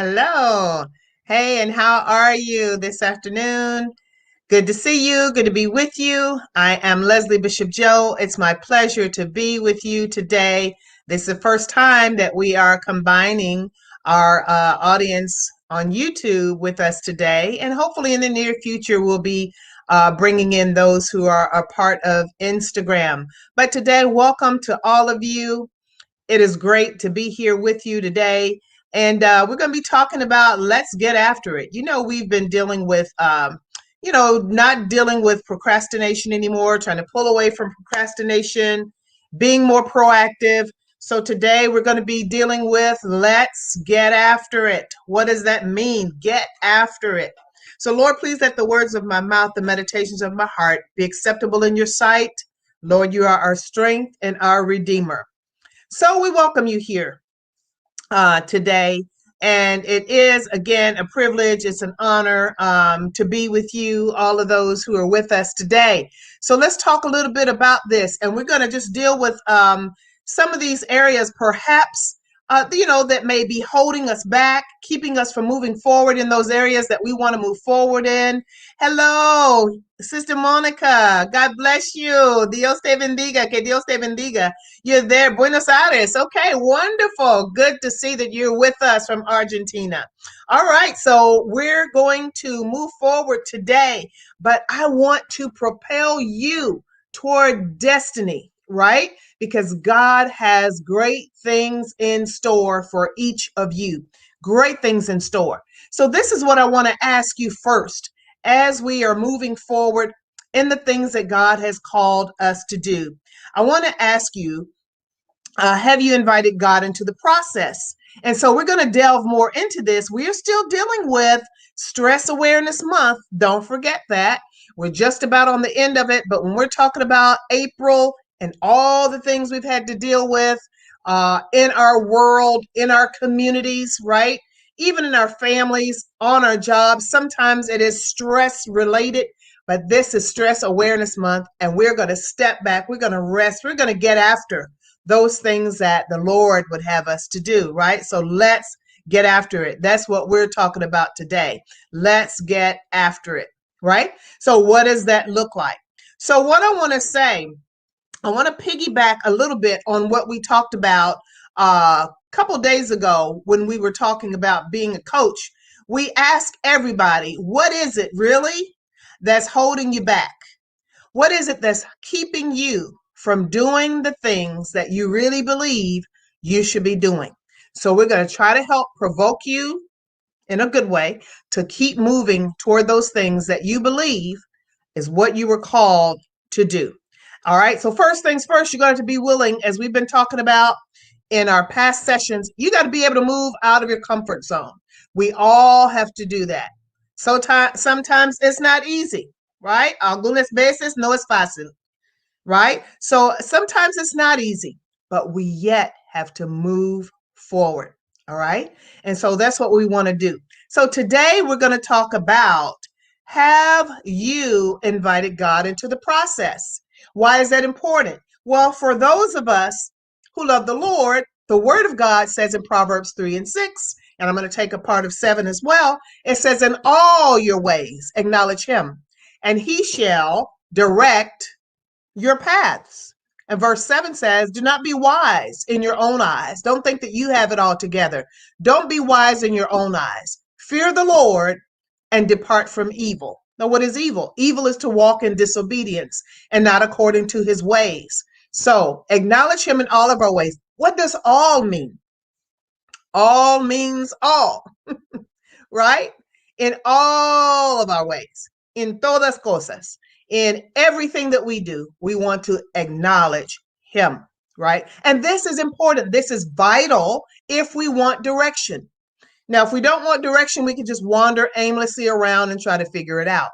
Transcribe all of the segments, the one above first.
Hello. Hey, and how are you this afternoon? Good to see you. Good to be with you. I am Leslie Bishop Joe. It's my pleasure to be with you today. This is the first time that we are combining our audience on YouTube with us today. And hopefully in the near future, we'll be bringing in those who are a part of Instagram. But today, welcome to all of you. It is great to be here with you today. And we're going to be talking about let's get after it. We've been dealing with, not dealing with procrastination anymore, trying to pull away from procrastination, being more proactive. So today we're going to be dealing with let's get after it. What does that mean? Get after it. So, Lord, please let the words of my mouth, the meditations of my heart be acceptable in your sight. Lord, you are our strength and our Redeemer. So we welcome you here today. And it is, again, a privilege. It's an honor to be with you, all of those who are with us today. So let's talk a little bit about this. And we're going to just deal with some of these areas, perhaps, that may be holding us back, keeping us from moving forward in those areas that we want to move forward in. Hello, Sister Monica. God bless you. Dios te bendiga. Que Dios te bendiga. You're there, Buenos Aires. Okay, wonderful. Good to see that you're with us from Argentina. All right, so we're going to move forward today, but I want to propel you toward destiny, right? Because God has great things in store for each of you. Great things in store. So this is what I want to ask you first as we are moving forward in the things that God has called us to do. I want to ask you, have you invited God into the process? And so we're going to delve more into this. We are still dealing with Stress Awareness Month. Don't forget that. We're just about on the end of it. But when we're talking about April and all the things we've had to deal with in our world, in our communities, right? Even in our families, on our jobs, sometimes it is stress related. But this is Stress Awareness Month, and we're going to step back. We're going to rest. We're going to get after those things that the Lord would have us to do, right? So let's get after it. That's what we're talking about today. Let's get after it, right? So what does that look like? So what I want to say, I want to piggyback a little bit on what we talked about a couple days ago when we were talking about being a coach. We ask everybody, what is it really that's holding you back? What is it that's keeping you from doing the things that you really believe you should be doing? So we're going to try to help provoke you in a good way to keep moving toward those things that you believe is what you were called to do. All right. So first things first, you're going to be willing, as we've been talking about in our past sessions, you got to be able to move out of your comfort zone. We all have to do that. So sometimes it's not easy, right? Algunas veces no es fácil, right? So sometimes it's not easy, but we yet have to move forward. All right. And so that's what we want to do. So today we're going to talk about, have you invited God into the process? Why is that important? Well, for those of us who love the Lord, the Word of God says in Proverbs 3:6, and I'm going to take a part of 7 as well. It says, in all your ways, acknowledge Him, and He shall direct your paths. And verse 7 says, do not be wise in your own eyes. Don't think that you have it all together. Don't be wise in your own eyes. Fear the Lord and depart from evil. Now, what is evil? Evil is to walk in disobedience and not according to His ways. So acknowledge Him in all of our ways. What does all mean? All means all, right? In all of our ways, in todas cosas. In everything that we do, we want to acknowledge Him, right? And this is important. This is vital if we want direction. Now, if we don't want direction, we can just wander aimlessly around and try to figure it out.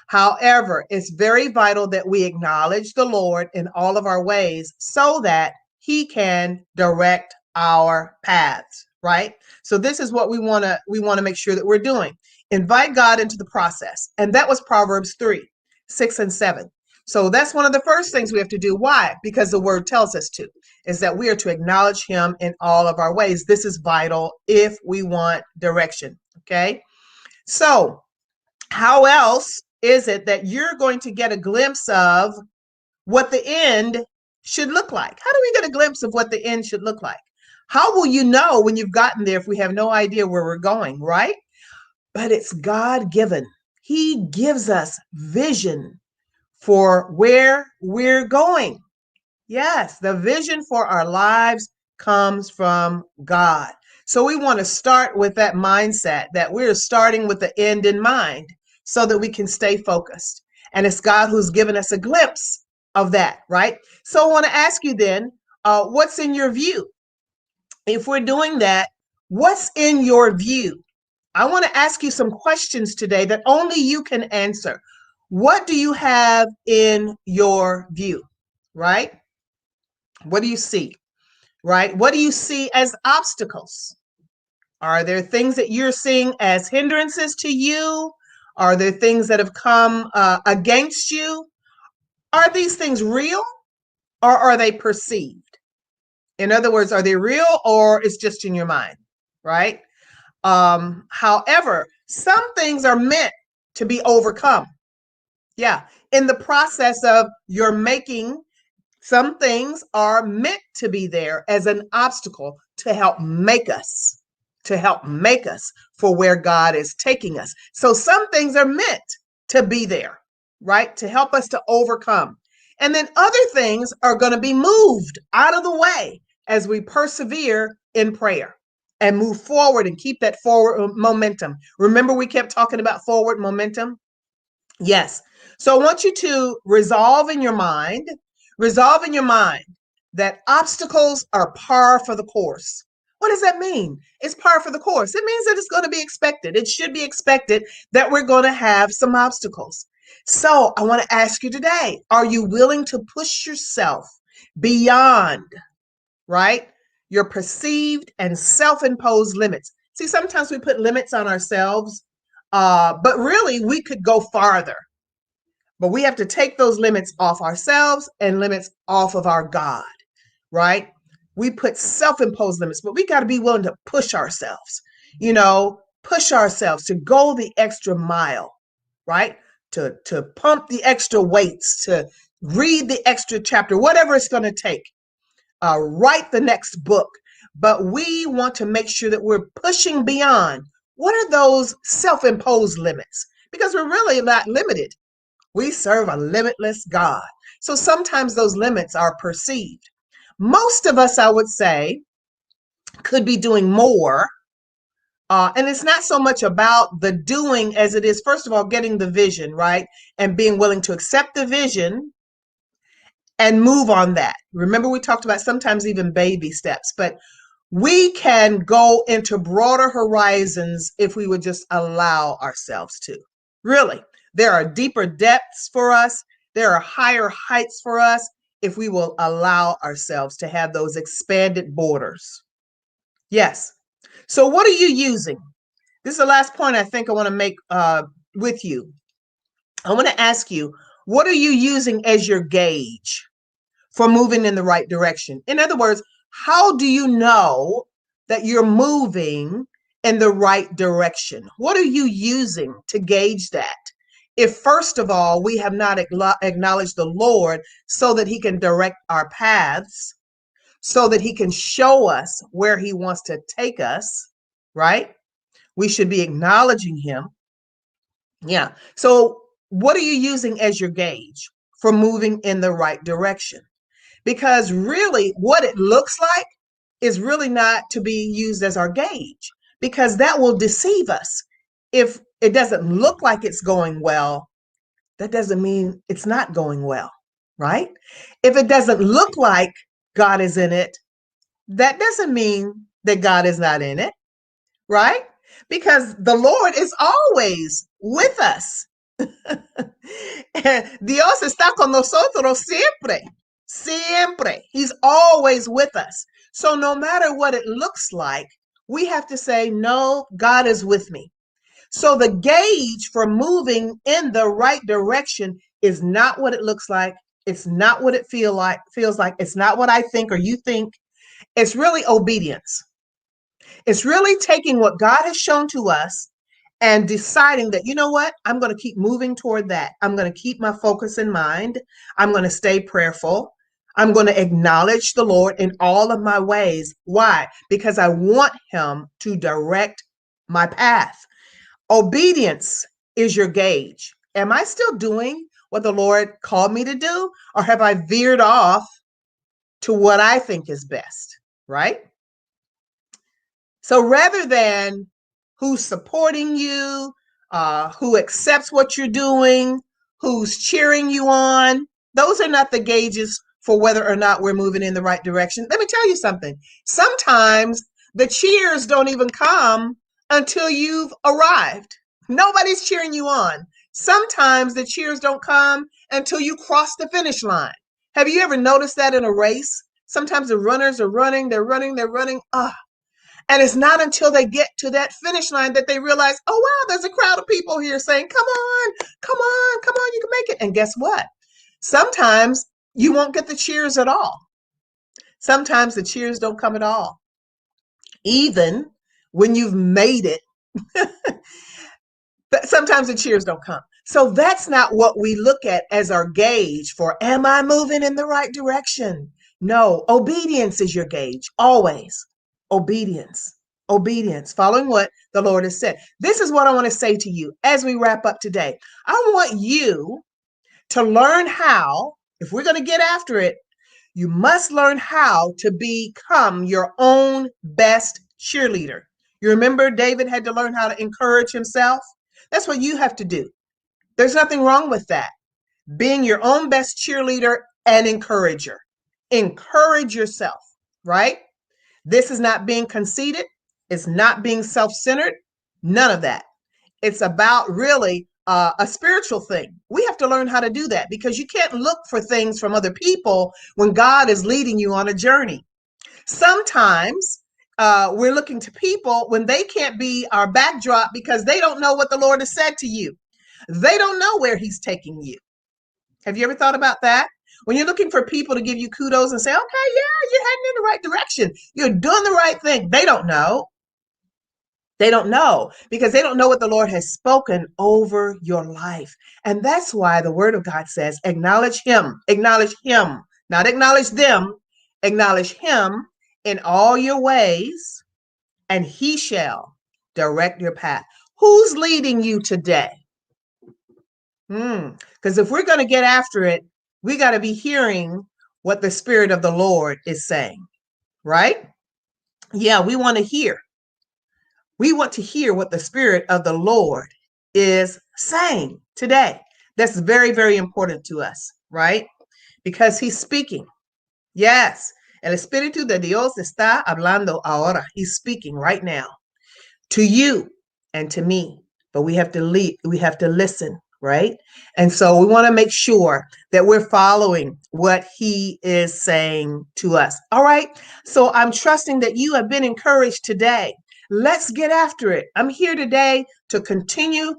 However, it's very vital that we acknowledge the Lord in all of our ways so that He can direct our paths, right? So this is what we want to make sure that we're doing. Invite God into the process. And that was Proverbs 3:6 and 7. So that's one of the first things we have to do. Why? Because the word tells us to, is that we are to acknowledge him in all of our ways. This is vital if we want direction. Okay. So how else is it that you're going to get a glimpse of what the end should look like? How do we get a glimpse of what the end should look like? How will you know when you've gotten there if we have no idea where we're going, right? But it's God given. He gives us vision for where we're going. Yes, the vision for our lives comes from God. So we want to start with that mindset that we're starting with the end in mind so that we can stay focused. And it's God who's given us a glimpse of that, right? So I want to ask you then, what's in your view? If we're doing that, what's in your view? I want to ask you some questions today that only you can answer. What do you have in your view, right? What do you see, right? What do you see as obstacles? Are there things that you're seeing as hindrances to you? Are there things that have come against you? Are these things real or are they perceived? In other words, are they real or it's just in your mind, right? However, some things are meant to be overcome. Yeah, in the process of your making, some things are meant to be there as an obstacle to help make us, for where God is taking us. So some things are meant to be there, right? To help us to overcome. And then other things are going to be moved out of the way as we persevere in prayer and move forward and keep that forward momentum. Remember, we kept talking about forward momentum? Yes. So I want you to resolve in your mind that obstacles are par for the course. What does that mean? It's par for the course. It means that it's going to be expected. It should be expected that we're going to have some obstacles. So I want to ask you today, are you willing to push yourself beyond, right, your perceived and self-imposed limits? See, sometimes we put limits on ourselves, but really we could go farther. But we have to take those limits off ourselves and limits off of our God, right? We put self-imposed limits, but we got to be willing to push ourselves, push ourselves to go the extra mile, right? To pump the extra weights, to read the extra chapter, whatever it's going to take, write the next book. But we want to make sure that we're pushing beyond. What are those self-imposed limits? Because we're really not limited. We serve a limitless God. So sometimes those limits are perceived. Most of us, I would say, could be doing more. And it's not so much about the doing as it is, first of all, getting the vision, right? And being willing to accept the vision and move on that. Remember, we talked about sometimes even baby steps, but we can go into broader horizons if we would just allow ourselves to. Really, there are deeper depths for us. There are higher heights for us if we will allow ourselves to have those expanded borders. Yes. So what are you using? This is the last point I think I want to make with you. I want to ask you, what are you using as your gauge for moving in the right direction? In other words, how do you know that you're moving in the right direction? What are you using to gauge that? If first of all, we have not acknowledged the Lord so that he can direct our paths, so that he can show us where he wants to take us, right? We should be acknowledging him. Yeah. So what are you using as your gauge for moving in the right direction? Because really what it looks like is really not to be used as our gauge, because that will deceive us. If it doesn't look like it's going well, that doesn't mean it's not going well, right? If it doesn't look like God is in it, that doesn't mean that God is not in it, right? Because the Lord is always with us. Dios está con nosotros siempre. Siempre. He's always with us. So no matter what it looks like, we have to say, no, God is with me. So the gauge for moving in the right direction is not what it looks like. It's not what it feels like. It's not what I think or you think. It's really obedience. It's really taking what God has shown to us and deciding that, you know what, I'm going to keep moving toward that. I'm going to keep my focus in mind. I'm going to stay prayerful. I'm going to acknowledge the Lord in all of my ways. Why? Because I want him to direct my path. Obedience is your gauge. Am I still doing what the Lord called me to do? Or have I veered off to what I think is best? Right? So rather than who's supporting you, who accepts what you're doing, who's cheering you on, those are not the gauges for whether or not we're moving in the right direction. Let me tell you something. Sometimes the cheers don't even come until you've arrived. Nobody's cheering you on. Sometimes the cheers don't come until you cross the finish line. Have you ever noticed that in a race? Sometimes the runners are running, they're running, they're running. And it's not until they get to that finish line that they realize, oh, wow, there's a crowd of people here saying, come on, come on, come on, you can make it. And guess what? Sometimes you won't get the cheers at all. Sometimes the cheers don't come at all. Even when you've made it, but sometimes the cheers don't come. So that's not what we look at as our gauge for, am I moving in the right direction? No, obedience is your gauge, always. Obedience, obedience, following what the Lord has said. This is what I want to say to you as we wrap up today. I want you to learn how, if we're going to get after it, you must learn how to become your own best cheerleader. You remember David had to learn how to encourage himself? That's what you have to do. There's nothing wrong with that. Being your own best cheerleader and encourager. Encourage yourself, right? This is not being conceited. It's not being self-centered. None of that. It's about really a spiritual thing. We have to learn how to do that because you can't look for things from other people when God is leading you on a journey. Sometimes we're looking to people when they can't be our backdrop because they don't know what the Lord has said to you. They don't know where he's taking you. Have you ever thought about that? When you're looking for people to give you kudos and say, okay, yeah, you're heading in the right direction. You're doing the right thing. They don't know. They don't know because they don't know what the Lord has spoken over your life. And that's why the word of God says, acknowledge him, not acknowledge them, acknowledge him in all your ways, and he shall direct your path. Who's leading you today? Because if we're going to get after it, we got to be hearing what the Spirit of the Lord is saying, right? Yeah, we want to hear. We want to hear what the Spirit of the Lord is saying today. That's very, very important to us, right? Because he's speaking. Yes. El Espíritu de Dios está hablando ahora. He's speaking right now to you and to me. But we have to listen, right? And so we want to make sure that we're following what he is saying to us. All right. So I'm trusting that you have been encouraged today. Let's get after it. I'm here today to continue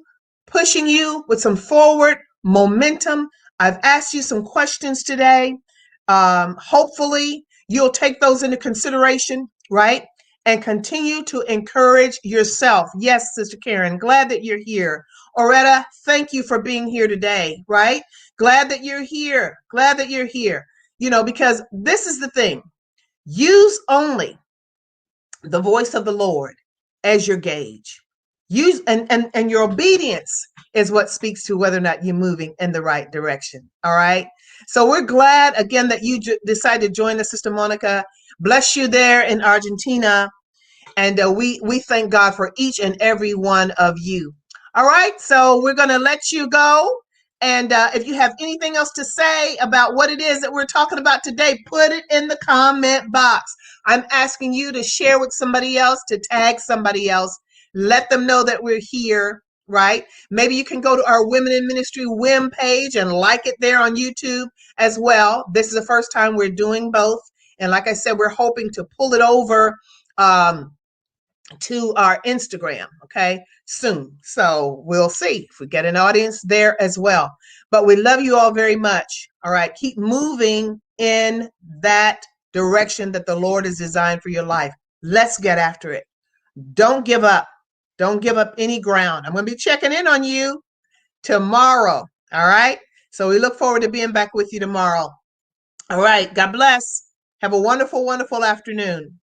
pushing you with some forward momentum. I've asked you some questions today. Hopefully you'll take those into consideration, right? And continue to encourage yourself. Yes, Sister Karen, glad that you're here. Oretta, thank you for being here today, right? Glad that you're here. Glad that you're here. Because this is the thing. Use only the voice of the Lord as your gauge. Use and your obedience is what speaks to whether or not you're moving in the right direction. All right. So we're glad again that you decided to join us, Sister Monica. Bless you there in Argentina. And we thank God for each and every one of you. All right. So we're going to let you go. And if you have anything else to say about what it is that we're talking about today, put it in the comment box. I'm asking you to share with somebody else, to tag somebody else. Let them know that we're here, right? Maybe you can go to our Women in Ministry-WIM page and like it there on YouTube as well. This is the first time we're doing both. And like I said, we're hoping to pull it over to our Instagram, okay, soon. So we'll see if we get an audience there as well. But we love you all very much. All right, keep moving in that direction that the Lord has designed for your life. Let's get after it. Don't give up. Don't give up any ground. I'm going to be checking in on you tomorrow. All right. So we look forward to being back with you tomorrow. All right. God bless. Have a wonderful, wonderful afternoon.